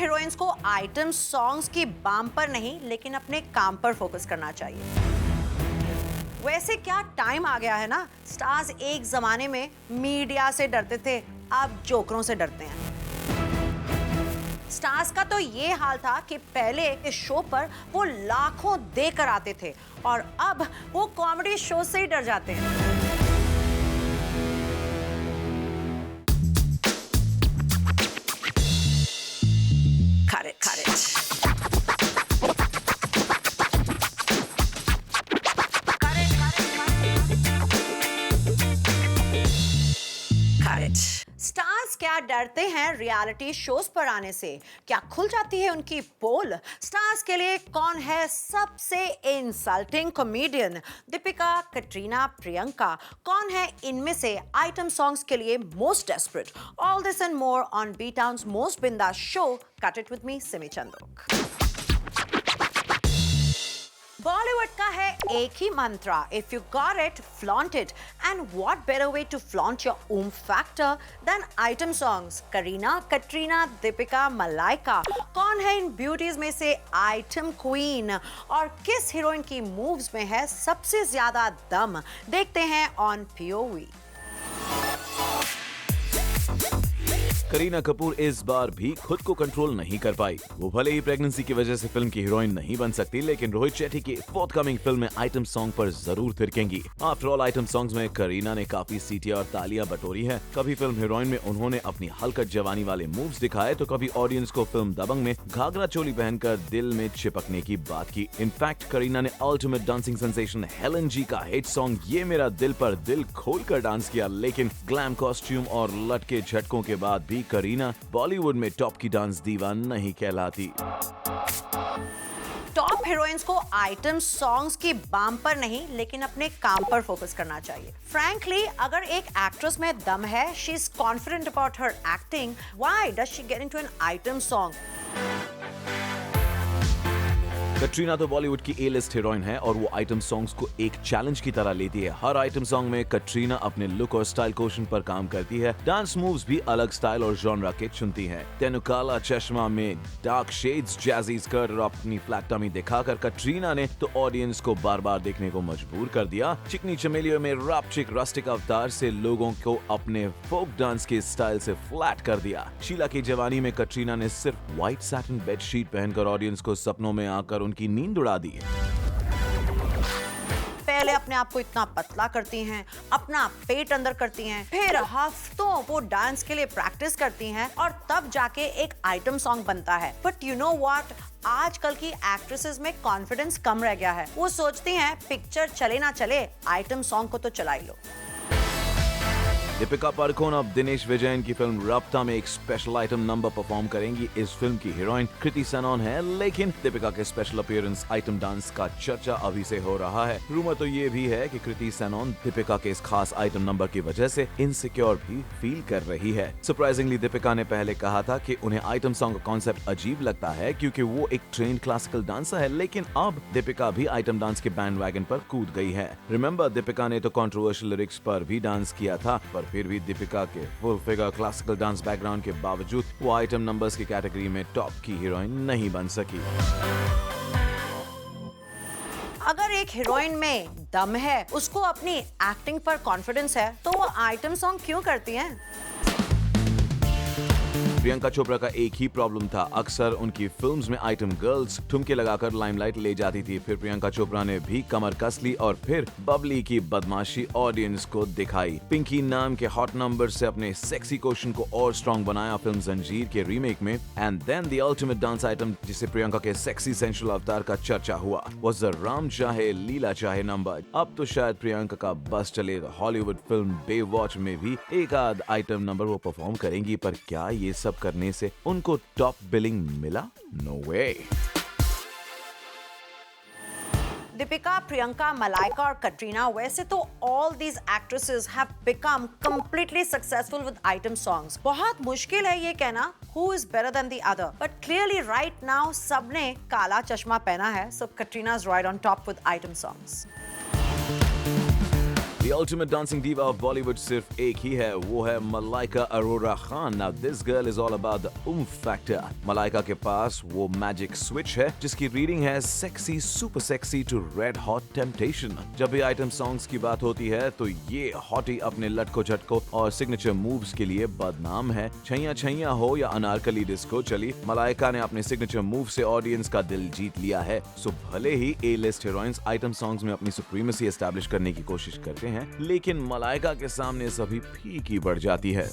Heroines को item songs की balm पर नहीं लेकिन अपने काम पर फोकस करना चाहिए। वैसे क्या टाइम आ गया है ना, स्टार्स एक जमाने में मीडिया से डरते थे, अब जोकरों से डरते हैं। स्टार्स का तो ये हाल था कि पहले इस शो पर वो लाखों देकर आते थे और अब वो कॉमेडी शो से ही डर जाते हैं। स्टार्स क्या डरते हैं रियलिटी शोज पर आने से? क्या खुल जाती है उनकी पोल? स्टार्स के लिए कौन है सबसे इंसल्टिंग कॉमेडियन? दीपिका, कटरीना, प्रियंका, कौन है इनमें से आइटम सॉन्ग्स के लिए most desperate? All this and more on B town's most bindaas show, cut it with me Simi Chandok. Bollywood का है एक ही mantra, if you got it flaunt it, and what better way to flaunt your oomph factor than item songs? Kareena, Katrina, Deepika, Malaika, कौन है इन beauties में से item queen और किस हीरोइन की मूव्स में है सबसे ज्यादा दम? देखते हैं ऑन पीओवी। करीना कपूर इस बार भी खुद को कंट्रोल नहीं कर पाई। वो भले ही प्रेगनेंसी की वजह से फिल्म की हीरोइन नहीं बन सकती, लेकिन रोहित शेट्टी की फोर्थकमिंग फिल्म में आइटम सॉन्ग पर जरूर थिरकेंगी। आफ्टर ऑल आइटम सॉन्ग्स में करीना ने काफी सीटियां और तालियां बटोरी है। कभी फिल्म हीरोइन में उन्होंने अपनी हलकट जवानी वाले मूव्स दिखाए, तो कभी ऑडियंस को फिल्म दबंग में घाघरा चोली पहनकर दिल में चिपकने की बात की। इनफैक्ट करीना ने अल्टीमेट डांसिंग सेंसेशन हेलन जी का हिट सॉन्ग ये मेरा दिल पर दिल खोलकर डांस किया, लेकिन ग्लैम कॉस्ट्यूम और लटके झटकों के बाद भी करीना बॉलीवुड में टॉप की डांस दीवा नहीं कहलाती। टॉप हीरोइंस को आइटम सॉन्ग्स की बाम पर नहीं लेकिन अपने काम पर फोकस करना चाहिए। फ्रैंकली, अगर एक एक्ट्रेस में दम है, she is confident about her acting, why does she get into an item song? Katrina तो बॉलीवुड की ए लिस्ट हीरोइन है और वो आइटम सॉन्ग्स को एक चैलेंज की तरह लेती है। हर आइटम सॉन्ग में कटरीना अपने लुक और स्टाइल क्वेश्चन पर काम करती है। डांस मूव्स भी अलग स्टाइल और जॉनरा के चुनती है। तेनु काला चश्मा में डार्क शेड्स, जैजी स्कर्ट और अपनी फ्लैट टमी दिखाकर कटरीना ने तो ऑडियंस को बार बार देखने को मजबूर कर दिया। चिकनी चमेलियों में रैप चिक रस्टिक अवतार से लोगों को अपने फोक डांस के स्टाइल से फ्लैट कर दिया। शीला की जवानी में कटरीना ने सिर्फ व्हाइट सैटिन बेडशीट पहनकर ऑडियंस को सपनों में आकर उनकी नींद उड़ा दी। पहले अपने आप को इतना पतला करती हैं, अपना पेट अंदर करती हैं, फिर हफ्तों वो डांस के लिए प्रैक्टिस करती हैं और तब जाके एक आइटम सॉन्ग बनता है। बट यू नो व्हाट, आजकल की एक्ट्रेसेस में कॉन्फिडेंस कम रह गया है। वो सोचती हैं पिक्चर चले ना चले, आइटम सॉन्ग को तो चला ही लो। दीपिका पादुकोण अब दिनेश विजयन की फिल्म रफ्ता में एक स्पेशल आइटम नंबर परफॉर्म करेंगी। इस फिल्म की हीरोइन कृति सनोन है, लेकिन दीपिका के स्पेशल अपीयरेंस आइटम डांस का चर्चा अभी से हो रहा है। रूमर तो ये भी है कि कृति सनोन दीपिका के इस खास आइटम नंबर की वजह से इनसिक्योर भी फील कर रही है। सरप्राइजिंगली दीपिका ने पहले कहा था कि उन्हें आइटम सॉन्ग का कॉन्सेप्ट अजीब लगता है क्योंकि वो एक ट्रेन्ड क्लासिकल डांसर है, लेकिन अब दीपिका भी आइटम डांस के बैंड वैगन पर कूद गई है। रिमेंबर, दीपिका ने तो कंट्रोवर्शियल लिरिक्स पर भी डांस किया था, पर फिर भी दीपिका के full figure classical dance background के बावजूद वो आइटम नंबर्स की कैटेगरी में टॉप की हीरोइन नहीं बन सकी। अगर एक हीरोइन में दम है, उसको अपनी एक्टिंग पर कॉन्फिडेंस है, तो वो आइटम सॉन्ग क्यों करती हैं? प्रियंका चोपड़ा का एक ही प्रॉब्लम था, अक्सर उनकी फिल्म्स में आइटम गर्ल्स ठुमके लगाकर लाइमलाइट ले जाती थी। फिर प्रियंका चोपड़ा ने भी कमर कस ली और फिर बबली की बदमाशी ऑडियंस को दिखाई। पिंकी नाम के हॉट नंबर से अपने सेक्सी क्वेश्चन को और स्ट्रॉन्ग बनाया फिल्म जंजीर के रीमेक में। And then the ultimate dance item जिसे प्रियंका के सेक्सी सेंशुअल अवतार का चर्चा हुआ वाज द राम चाहे लीला चाहे नंबर। अब तो शायद प्रियंका का बस चले हॉलीवुड फिल्म बेवॉच में भी एक आध आइटम नंबर वो परफॉर्म करेंगी, पर क्या ये सब करने से उनको टॉप बिलिंग मिला? नो वे। दीपिका, प्रियंका, मलाइका और कटरीना, वैसे तो all these actresses have become completely successful with item songs. बहुत मुश्किल है ये कहना who is better than the other, but clearly right now सबने काला चश्मा पहना है, so Katrina is right on top with item songs. The ultimate dancing diva of Bollywood सिर्फ एक ही है, वो है Malaika Arora Khan. Now this girl is all about the oomph factor. Malaika के पास वो मैजिक स्विच है जिसकी रीडिंग है sexy super sexy to red hot temptation. जब भी आइटम सॉन्ग्स की बात होती है तो ये हॉटी अपने लटको झटको और सिग्नेचर मूव्स के लिए बदनाम है. छैया छैया हो या अनारकली डिस्को चली, मलाइका ने अपने सिग्नेचर मूव से ऑडियंस का दिल जीत लिया है. सो भले ही ए लिस्ट हीरोइंस आइटम सॉन्ग्स में अपनी सुप्रीमेसी एस्टैब्लिश करने की कोशिश करते हैं, लेकिन मलाइका के सामने सभी फीकी पड़ जाती है.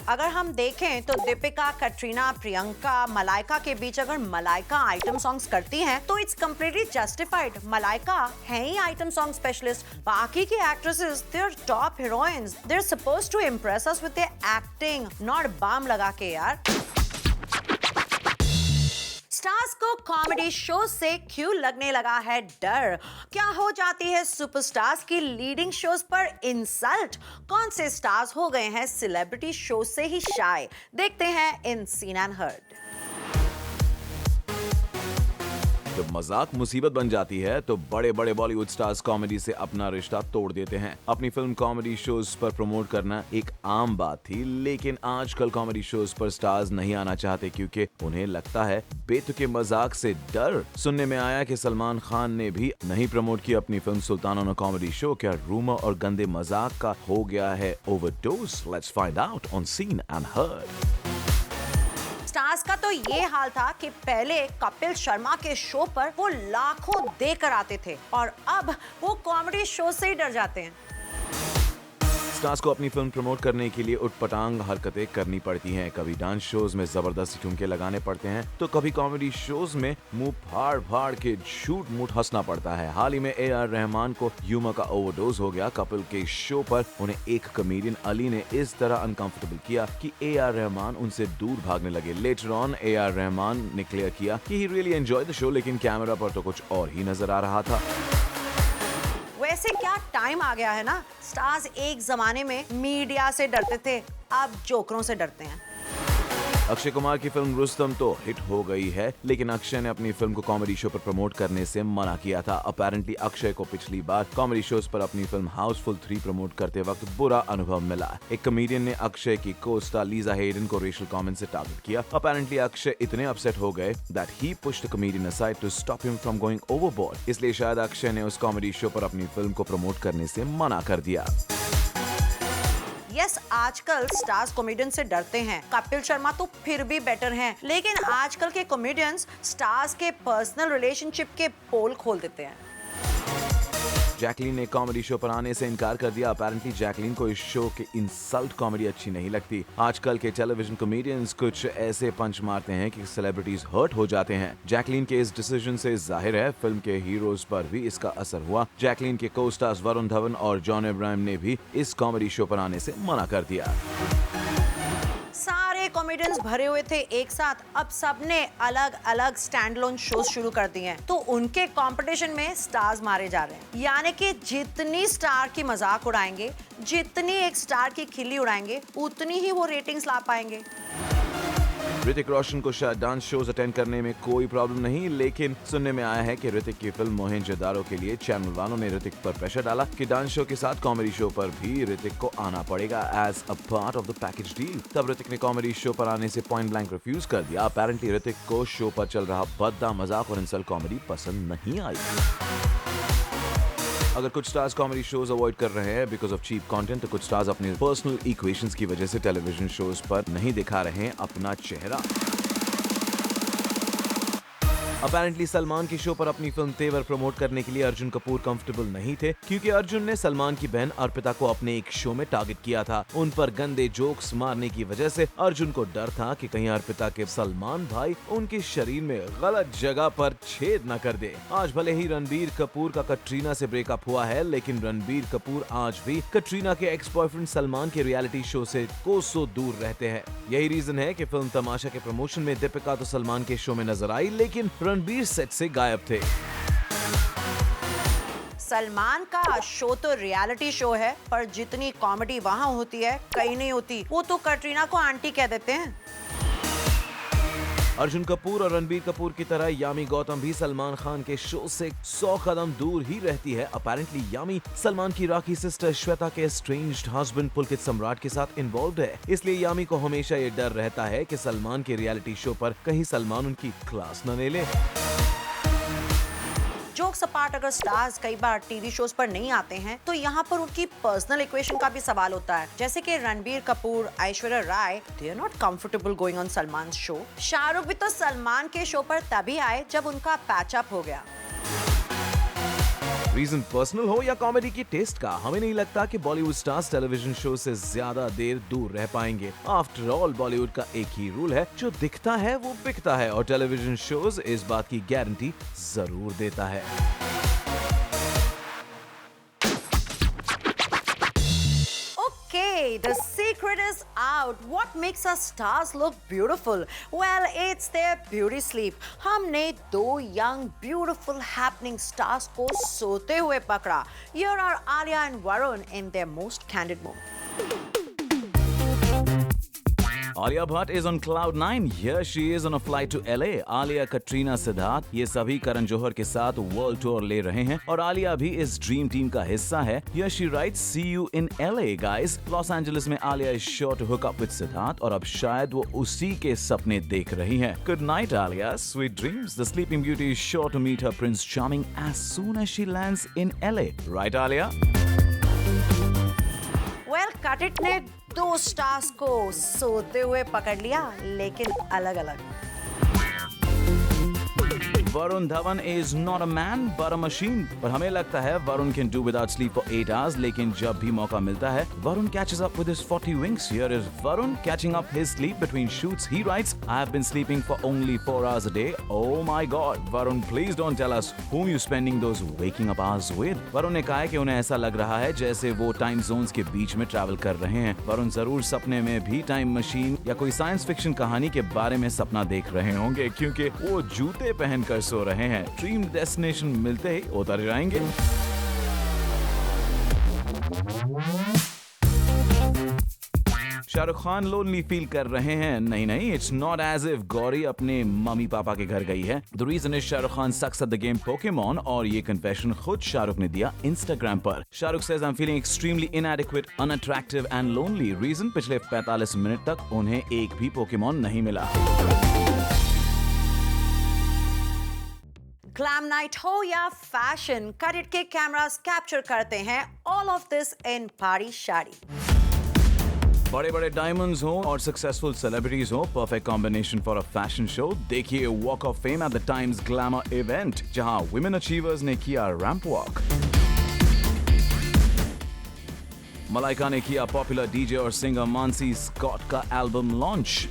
अगर हम देखें तो दीपिका, कटरीना, प्रियंका, मलाइका के बीच अगर मलाइका आइटम सॉन्ग्स करती हैं तो इट्स कंप्लीटली जस्टिफाइड. मलाइका है ही आइटम सॉन्ग स्पेशलिस्ट. बाकी की actresses they are top heroines. They are supposed to impress us with their acting, not balm लगा के यार. स्टार्स को कॉमेडी शो से क्यों लगने लगा है डर? क्या हो जाती है सुपरस्टार्स की लीडिंग शोज पर इंसल्ट? कौन से स्टार्स हो गए हैं सेलिब्रिटी शो से ही शाय? देखते हैं इन सीन एंड हर्ड. जब मजाक मुसीबत बन जाती है तो बड़े बड़े बॉलीवुड स्टार्स कॉमेडी से अपना रिश्ता तोड़ देते हैं. अपनी फिल्म कॉमेडी शोज पर प्रमोट करना एक आम बात थी, लेकिन आजकल कॉमेडी शोज पर स्टार्स नहीं आना चाहते क्योंकि उन्हें लगता है बेतुके मजाक से डर. सुनने में आया कि सलमान खान ने भी नहीं प्रमोट की अपनी film Sultan on a comedy show. क्या रूमर और गंदे मजाक का हो गया है overdose? Let's find out on seen and heard. Stars का तो ये हाल था कि पहले कपिल शर्मा के शो पर वो लाखों देकर आते थे और अब वो कॉमेडी शो से ही डर जाते हैं. स्टार्स को अपनी फिल्म प्रमोट करने के लिए उटपटांग हरकतें करनी पड़ती हैं. कभी डांस शोज में जबरदस्ती ठुमके लगाने पड़ते हैं तो कभी कॉमेडी शोज में मुंह फाड़ फाड़ के झूठ मूठ हंसना पड़ता है. हाल ही में AR रहमान को ह्यूमर का ओवरडोज हो गया. कपिल के शो पर उन्हें एक कॉमेडियन अली ने इस तरह अनकंफर्टेबल किया कि AR रहमान उनसे दूर भागने लगे. लेटर ऑन AR रहमान ने क्लियर किया कि he really enjoyed the show, लेकिन कैमरा पर तो कुछ और ही नजर आ रहा था. वैसे क्या टाइम आ गया है ना. स्टार्स एक जमाने में मीडिया से डरते थे, अब जोकरों से डरते हैं. अक्षय कुमार की फिल्म रुस्तम तो हिट हो गई है, लेकिन अक्षय ने अपनी फिल्म को कॉमेडी शो पर प्रमोट करने से मना किया था. अपेरेंटली अक्षय को पिछली बार कॉमेडी शोज पर अपनी फिल्म हाउसफुल 3 प्रमोट करते वक्त बुरा अनुभव मिला. एक कॉमेडियन ने अक्षय की को-स्टार लीजा हेडन को रेशियल कमेंट से टारगेट किया. अपेरेंटली अक्षय इतने अपसेट हो गए that he pushed the comedian aside to stop him from going overboard. इसलिए शायद अक्षय ने उस कॉमेडी शो पर अपनी फिल्म को प्रमोट करने से मना कर दिया. यस, आजकल स्टार्स कॉमेडियन से डरते हैं. कपिल शर्मा तो फिर भी बेटर हैं, लेकिन आजकल के कॉमेडियंस स्टार्स के पर्सनल रिलेशनशिप के पोल खोल देते हैं. जैकलीन ने कॉमेडी शो पर आने से इनकार कर दिया. अपेरेंटली जैकलीन को इस शो के इंसल्ट कॉमेडी अच्छी नहीं लगती. आजकल के टेलीविजन कॉमेडियंस कुछ ऐसे पंच मारते हैं कि सेलिब्रिटीज हर्ट हो जाते हैं. जैकलीन के इस डिसीजन से जाहिर है फिल्म के हीरोज पर भी इसका असर हुआ. जैकलीन के को स्टार्स वरुण धवन और जॉन अब्राहम ने भी इस कॉमेडी शो पर आने से मना कर दिया. सारे कॉमेडियंस भरे हुए थे एक साथ, अब सबने अलग अलग स्टैंड अलोन शोज शुरू कर दिए हैं, तो उनके कंपटीशन में स्टार्स मारे जा रहे हैं. यानी कि जितनी स्टार की मजाक उड़ाएंगे, जितनी एक स्टार की खिल्ली उड़ाएंगे, उतनी ही वो रेटिंग्स ला पाएंगे. ऋतिक रोशन को शायद डांस शोज अटेंड करने में कोई प्रॉब्लम नहीं, लेकिन सुनने में आया है कि ऋतिक की फिल्म मोहनजोदारो के लिए चैनल वालों ने ऋतिक पर प्रेशर डाला कि डांस शो के साथ कॉमेडी शो पर भी ऋतिक को आना पड़ेगा as a part of the package deal. तब ऋतिक ने कॉमेडी शो पर आने से पॉइंट ब्लैंक रिफ्यूज कर दिया. अपेरेंटली ऋतिक को शो पर चल रहा भद्दा मजाक और इंसल्ट कॉमेडी पसंद नहीं आई. अगर कुछ स्टार्स कॉमेडी शोज अवॉइड कर रहे हैं बिकॉज ऑफ चीप कंटेंट, तो कुछ स्टार्स अपने पर्सनल इक्वेशंस की वजह से टेलीविजन शोज पर नहीं दिखा रहे हैं अपना चेहरा. अपेरेंटली सलमान की शो पर अपनी फिल्म तेवर प्रमोट करने के लिए अर्जुन कपूर कंफर्टेबल नहीं थे क्योंकि अर्जुन ने सलमान की बहन अर्पिता को अपने एक शो में टारगेट किया था. उन पर गंदे जोक्स मारने की वजह से अर्जुन को डर था कि कहीं अर्पिता के सलमान भाई उनके शरीर में गलत जगह पर छेद न कर दे. आज भले ही रणबीर कपूर का कटरीना से ब्रेकअप हुआ है, लेकिन रणबीर कपूर आज भी कटरीना के एक्स बॉयफ्रेंड सलमान के रियलिटी शो से कोसों दूर रहते हैं. यही रीजन है कि फिल्म तमाशा के प्रमोशन में दीपिका तो सलमान के शो में नजर आई, लेकिन रणबीर सेट से गायब थे. सलमान का शो तो रियलिटी शो है, पर जितनी कॉमेडी वहाँ होती है कहीं नहीं होती. वो तो कटरीना को आंटी कह देते हैं. अर्जुन कपूर और रणबीर कपूर की तरह यामी गौतम भी सलमान खान के शो से 100 कदम दूर ही रहती है। अपेरेंटली यामी सलमान की राखी सिस्टर श्वेता के एस्ट्रेंज्ड हस्बैंड पुलकित सम्राट के साथ इन्वॉल्व है, इसलिए यामी को हमेशा ये डर रहता है कि सलमान के रियलिटी शो पर कहीं सलमान उनकी क्लास न ले ले। जोक्स अपार्ट, अगर स्टार्स कई बार टीवी शोज पर नहीं आते हैं तो यहाँ पर उनकी पर्सनल इक्वेशन का भी सवाल होता है। जैसे कि Ranbir Kapoor, Aishwarya Rai, they are not comfortable going on Salman show. Shahrukh भी तो सलमान के शो पर तभी आए जब उनका पैचअप हो गया। रीजन पर्सनल हो या कॉमेडी की टेस्ट का, हमें नहीं लगता कि बॉलीवुड स्टार्स टेलीविजन शो से ज्यादा देर दूर रह पाएंगे। आफ्टर ऑल बॉलीवुड का एक ही रूल है, जो दिखता है वो बिकता है, और टेलीविजन शोज इस बात की गारंटी जरूर देता है। Okay, the secret is out. What makes our stars look beautiful? Well, it's their beauty sleep. हमने दो young, beautiful, happening stars को सोते हुए पकड़ा. Here are Alia and Varun in their most candid moment. Alia Bhatt is on cloud 9. Here she is on a flight to LA. Alia, Katrina, Siddharth, ये सभी करण जौहर के साथ वर्ल्ड टूर ले रहे हैं और आलिया भी इस ड्रीम टीम का हिस्सा है। Here she writes, "See you in LA, guys." Los Angeles में Alia is sure to hook up with Siddharth और अब शायद वो उसी के सपने देख रही हैं। Good night, Alia. Sweet dreams. The Sleeping Beauty is sure to meet her Prince Charming as soon as she lands in LA. Right, Alia? Well, Cut It ने दो स्टार्स को सोते हुए पकड़ लिया, लेकिन अलग अलग। Varun Dhawan is not a man but a machine. पर हमें लगता है Varun can do without sleep for 8 hours, लेकिन जब भी मौका मिलता है Varun catches up with his 40 winks. Here is Varun catching up his sleep between shoots. He writes, "I have been sleeping for only 4 hours a day. Oh my God, Varun, please don't tell us whom you spending those waking up hours with." Varun ने कहा है कि उन्हें ऐसा लग रहा है जैसे वो टाइम जोन्स के बीच में ट्रैवल कर रहे हैं। Varun जरूर सपने में भी टाइम मशीन या कोई साइंस फिक्शन कहानी के बारे में सपना देख रहे होंगे, क्योंकि वो जूते पहनकर सो रहे हैं। ड्रीम डेस्टिनेशन मिलते ही उतर जाएंगे। शाहरुख खान लोनली फील कर रहे हैं। नहीं, it's not as if Gauri अपने मम्मी पापा के घर गई है। The reason is Shah Rukh Khan sucks at the game Pokemon, और ये कन्फेशन खुद शाहरुख ने दिया इंस्टाग्राम पर। Shah Rukh says, "I am feeling extremely inadequate, unattractive and lonely." Reason, पिछले 45 मिनट तक उन्हें एक भी पोकेमॉन नहीं मिला। ग्लैम नाइट हो या फैशन, कट इट के कैमरास कैप्चर करते हैं ऑल ऑफ दिस इन पारी शाड़ी। बड़े बड़े डायमंड्स हो और सक्सेसफुल सेलिब्रिटीज हो, perfect combination for a fashion show. देखिए walk of fame at the Times Glamour event, जहां वुमेन अचीवर्स ने किया रैंप वॉक। मलाइका ने किया पॉपुलर डीजे और सिंगर मानसी स्कॉट का एल्बम लॉन्च।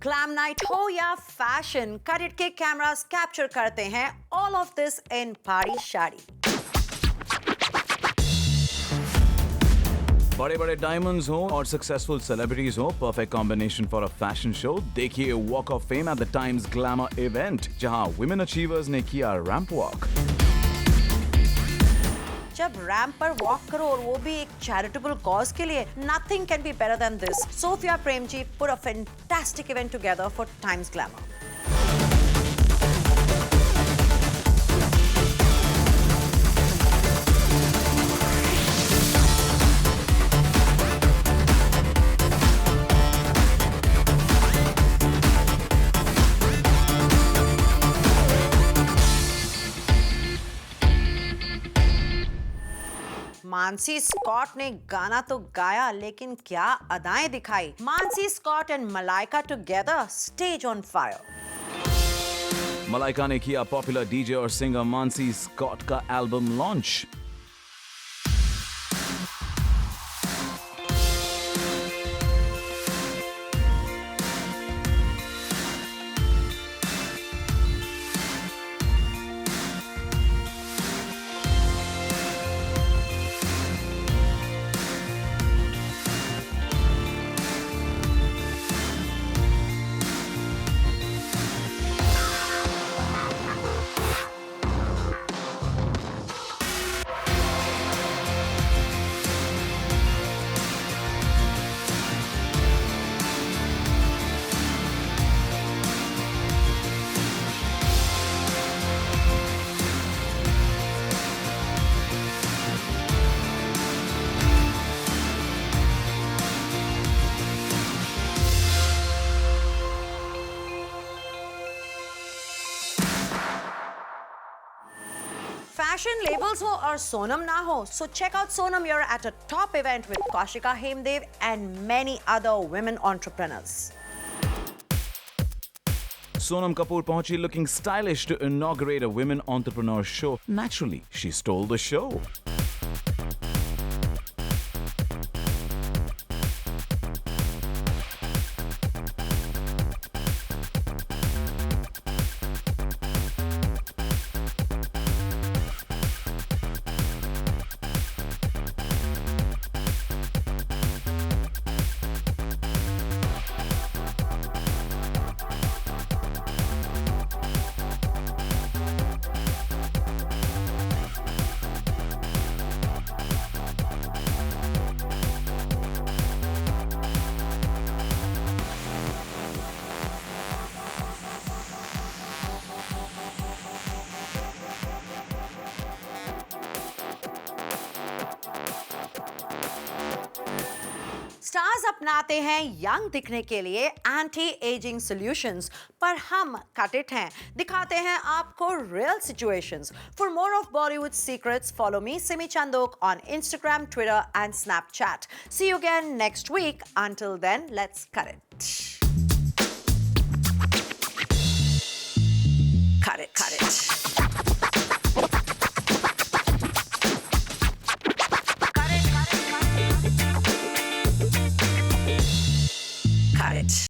ग्लैम नाइट हो या फैशन, कट इट के कैमरास कैप्चर करते हैं ऑल ऑफ दिस इन पारी शाड़ी। बड़े बड़े डायमंड्स हो और सक्सेसफुल सेलिब्रिटीज हो, perfect combination for a fashion show. देखिए walk of fame at the Times Glamour event, जहां वुमेन अचीवर्स ने किया रैंप वॉक। जब रैंप पर वॉक करो और वो भी एक चैरिटेबल कॉज के लिए, nothing can be better than this. Sophia Premji put a fantastic event together for Times Glamour. Mansi Scott ने गाना तो गाया, लेकिन क्या अदाएं दिखाई। Mansi Scott and Malaika together, stage on fire. Malaika ने किया पॉपुलर डीजे और सिंगर मानसी स्कॉट का album launch. fashion labels ho or Sonam na ho, so check out Sonam. You're at a top event with Kaushika Hemdev and many other women entrepreneurs. Sonam Kapoor पहुंची looking stylish to inaugurate a women entrepreneur show. Naturally, she stole the show. Stars अपनाते हैं young दिखने के लिए anti ageing solutions, पर हम cut it हैं, दिखाते हैं आपको real situations. For more of Bollywood secrets, follow me Simi Chandok on Instagram, Twitter and Snapchat. See you again next week. Until then, let's cut it. Cut it, cut it. Cut it.